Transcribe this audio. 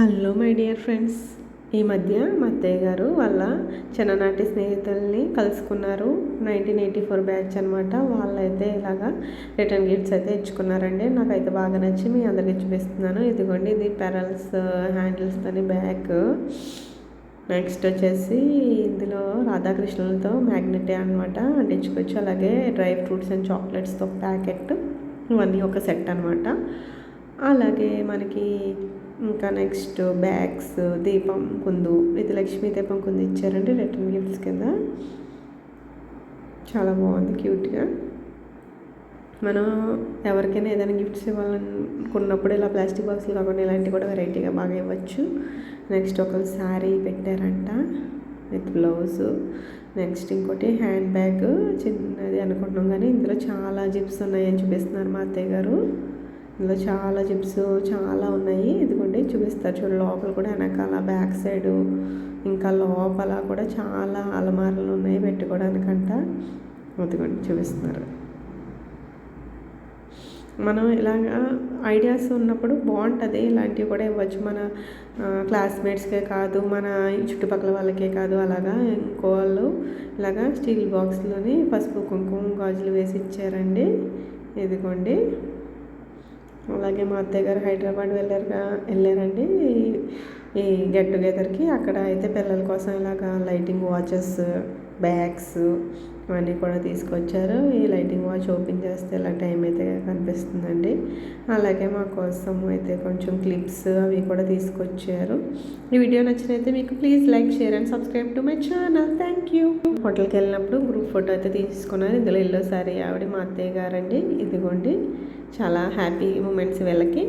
Hello my dear friends, ఈ మధ్య మా అత్తయ్య గారు వాళ్ళ చిన్ననాటి స్నేహితుల్ని కలుసుకున్నారు. 1984 బ్యాచ్ అనమాట. వాళ్ళైతే ఇలాగా రిటర్న్ గిఫ్ట్స్ అయితే ఇచ్చుకున్నారండి. నాకైతే బాగా నచ్చి మీ అందరికీ చూపిస్తున్నాను. ఇదిగోండి, ఇది పెరల్స్ హ్యాండిల్స్ అని బ్యాగ్. నెక్స్ట్ వచ్చేసి ఇందులో రాధాకృష్ణులతో మ్యాగ్నెటే అనమాట అంటించుకోవచ్చు. అలాగే డ్రై ఫ్రూట్స్ అండ్ చాక్లెట్స్తో ప్యాకెట్, ఇవన్నీ ఒక సెట్ అనమాట. అలాగే మనకి ఇంకా నెక్స్ట్ బ్యాగ్స్, దీపం కుందు, ఇది లక్ష్మీ దీపం కుందు ఇచ్చారండి రిటర్న్ గిఫ్ట్స్ కింద. చాలా బాగుంది, క్యూట్గా. మనం ఎవరికైనా ఏదైనా గిఫ్ట్స్ ఇవ్వాలనుకున్నప్పుడు ఇలా ప్లాస్టిక్ బాక్స్లు కాకుండా ఇలాంటివి కూడా వెరైటీగా బాగా ఇవ్వచ్చు. నెక్స్ట్ ఒక శారీ పెట్టారంట విత్ బ్లౌజు. నెక్స్ట్ ఇంకోటి హ్యాండ్ బ్యాగ్, చిన్నది అనుకుంటున్నాం కానీ ఇందులో చాలా జిప్స్ ఉన్నాయని చూపిస్తున్నారు మా అత్తయ్య గారు. ఇందులో చాలా జిప్స్ చాలా ఉన్నాయి. ఇదిగోండి చూపిస్తారు చూడు, లోపల కూడా వెనకాల బ్యాక్ సైడు ఇంకా లోపల కూడా చాలా అలమారలు ఉన్నాయి పెట్టుకోవడానికంట. ఇదిగోండి చూపిస్తున్నారు. మనం ఇలాగా ఐడియాస్ ఉన్నప్పుడు బాగుంటుంది. ఇలాంటివి కూడా ఇవ్వచ్చు. మన క్లాస్మేట్స్కే కాదు, మన చుట్టుపక్కల వాళ్ళకే కాదు. అలాగా ఇంకో వాళ్ళు ఇలాగా స్టీల్ బాక్స్లోని పసుపు కుంకుమ గాజులు వేసి ఇచ్చారండి. ఇదిగోండి. అలాగే మా అత్తయ్య గారు హైదరాబాద్ వెళ్ళారండి ఈ గెట్ టుగెదర్కి. అక్కడ అయితే పిల్లల కోసం ఇలాగా లైటింగ్ వాచెస్, బ్యాగ్స్ ఇవన్నీ కూడా తీసుకొచ్చారు. ఈ లైటింగ్ వాచ్ ఓపెన్ చేస్తే ఇలా టైం అయితే కనిపిస్తుందండి. అలాగే మా కోసం అయితే కొంచెం క్లిప్స్ అవి కూడా తీసుకొచ్చారు. ఈ వీడియో నచ్చినైతే మీకు please like, share and subscribe to my channel. Thank you. హోటల్కి వెళ్ళినప్పుడు గ్రూప్ ఫోటో అయితే తీసుకున్నారు. ఇందులో ఎల్లో సారీ ఆవిడ మా అత్తయ్య గారండి. ఇదిగోండి, చాలా హ్యాపీ మూమెంట్స్ వీళ్ళకి.